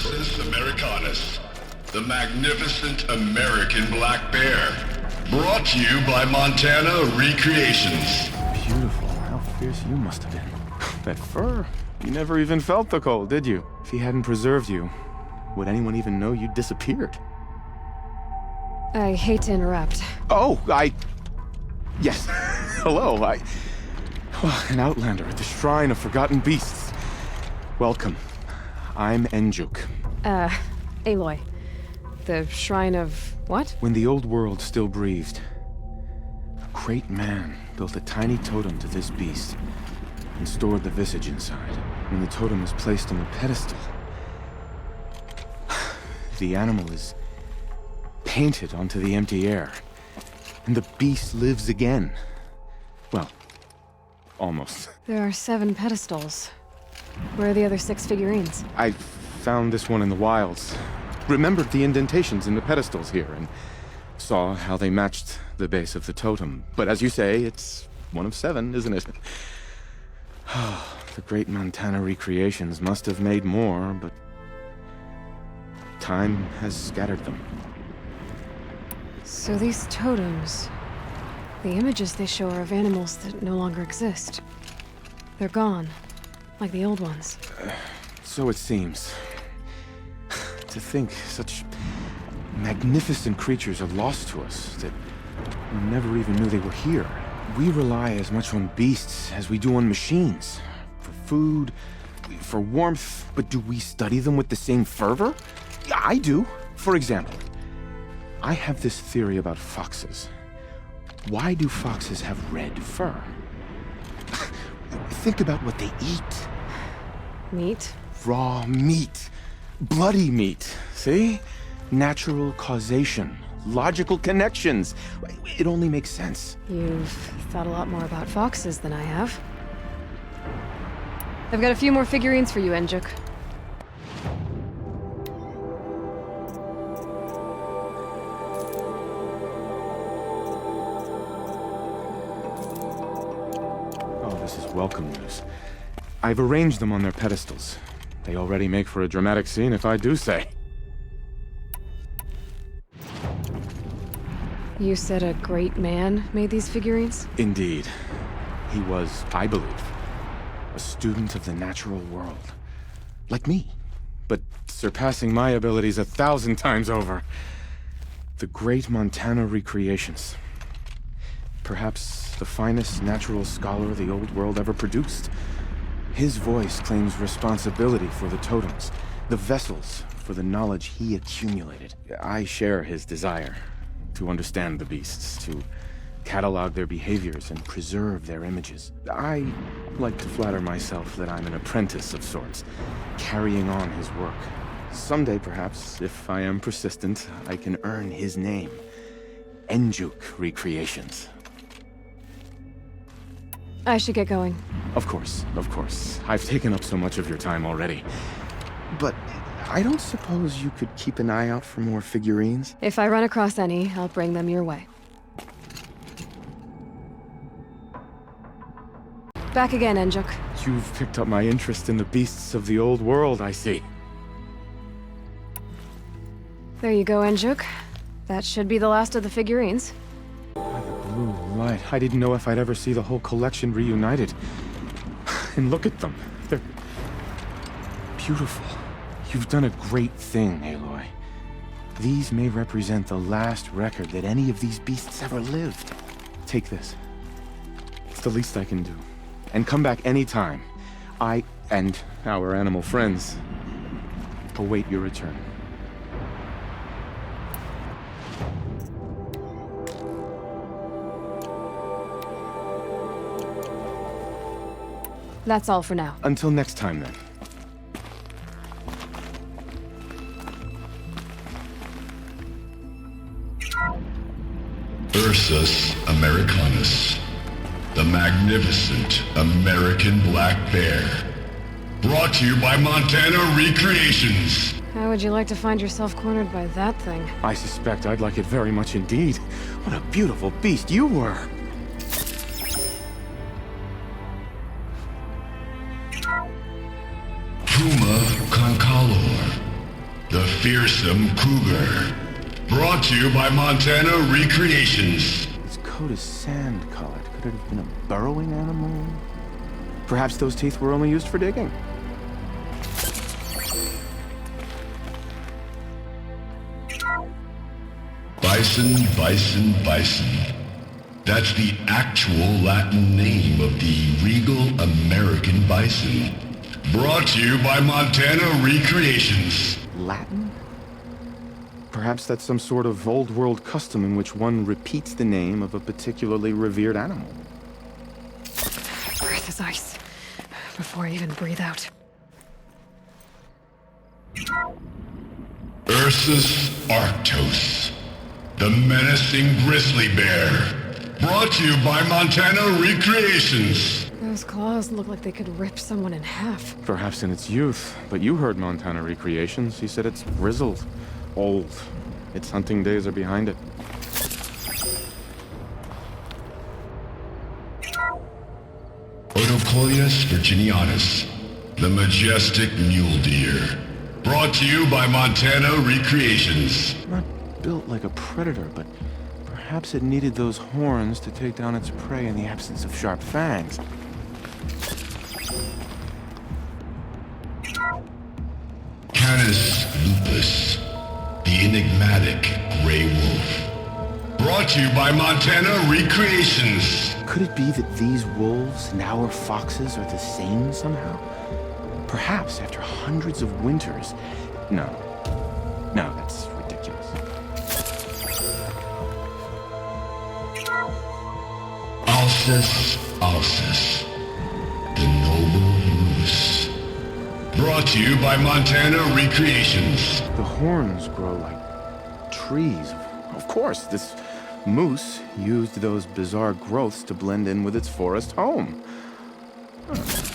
Ursus Americanus, the magnificent American black bear. Brought to you by Montana Recreations. Beautiful. How fierce you must have been. That fur. You never even felt the cold, did you? If he hadn't preserved you, would anyone even know you disappeared? I hate to interrupt. Oh, Yes. Hello, an outlander at the Shrine of Forgotten Beasts. Welcome. I'm Enjuk. Aloy. The Shrine of... what? When the old world still breathed, a great man built a tiny totem to this beast and stored the visage inside. When the totem is placed on the pedestal, the animal is painted onto the empty air, and the beast lives again. Well, almost. There are 7 pedestals. Where are the other 6 figurines? I found this one in the wilds. Remembered the indentations in the pedestals here, and saw how they matched the base of the totem. But as you say, it's one of 7, isn't it? The great Montana Recreations must have made more, but time has scattered them. So these totems... the images they show are of animals that no longer exist. They're gone, like the old ones. So it seems. To think such magnificent creatures are lost to us, that we never even knew they were here. We rely as much on beasts as we do on machines. For food, for warmth, but do we study them with the same fervor? Yeah, I do. For example, I have this theory about foxes. Why do foxes have red fur? Think about what they eat. Meat? Raw meat. Bloody meat. See? Natural causation. Logical connections. It only makes sense. You've thought a lot more about foxes than I have. I've got a few more figurines for you, Enjuk. Oh, this is welcome news. I've arranged them on their pedestals. They already make for a dramatic scene, if I do say. You said a great man made these figurines? Indeed. He was, I believe, a student of the natural world. Like me, but surpassing my abilities 1,000 times over. The great Montana Recreations. Perhaps the finest natural scholar the old world ever produced. His voice claims responsibility for the totems, the vessels for the knowledge he accumulated. I share his desire to understand the beasts, to catalog their behaviors and preserve their images. I like to flatter myself that I'm an apprentice of sorts, carrying on his work. Someday, perhaps, if I am persistent, I can earn his name. Enjuk Recreations. I should get going. Of course, of course. I've taken up so much of your time already. But I don't suppose you could keep an eye out for more figurines? If I run across any, I'll bring them your way. Back again, Enjuk. You've picked up my interest in the beasts of the old world, I see. There you go, Enjuk. That should be the last of the figurines. By the blue light, I didn't know if I'd ever see the whole collection reunited. And look at them. They're beautiful. You've done a great thing, Aloy. These may represent the last record that any of these beasts ever lived. Take this. It's the least I can do. And come back anytime. I and our animal friends await your return. That's all for now. Until next time, then. Ursus Americanus, the magnificent American black bear. Brought to you by Montana Recreations. How would you like to find yourself cornered by that thing? I suspect I'd like it very much indeed. What a beautiful beast you were! Puma Concalor, fearsome cougar. Brought to you by Montana Recreations. Its coat is sand-colored. Could it have been a burrowing animal? Perhaps those teeth were only used for digging. Bison, bison, bison. That's the actual Latin name of the regal American bison. Brought to you by Montana Recreations. Latin? Perhaps that's some sort of old world custom in which one repeats the name of a particularly revered animal. Breath is ice. Before I even breathe out. Ursus Arctos, the menacing grizzly bear. Brought to you by Montana Recreations. Those claws look like they could rip someone in half. Perhaps in its youth, but you heard Montana Recreations. He said it's grizzled, old. Its hunting days are behind it. Odocoius virginianus, the majestic mule deer. Brought to you by Montana Recreations. Not built like a predator, but perhaps it needed those horns to take down its prey in the absence of sharp fangs. Canis lupus, the enigmatic gray wolf. Brought to you by Montana Recreations. Could it be that these wolves and our foxes are the same somehow? Perhaps after hundreds of winters. No, that's ridiculous. Alcis alcis, the noble moose. Brought to you by Montana Recreations. The horns grow like trees. Of course, this moose used those bizarre growths to blend in with its forest home. Huh.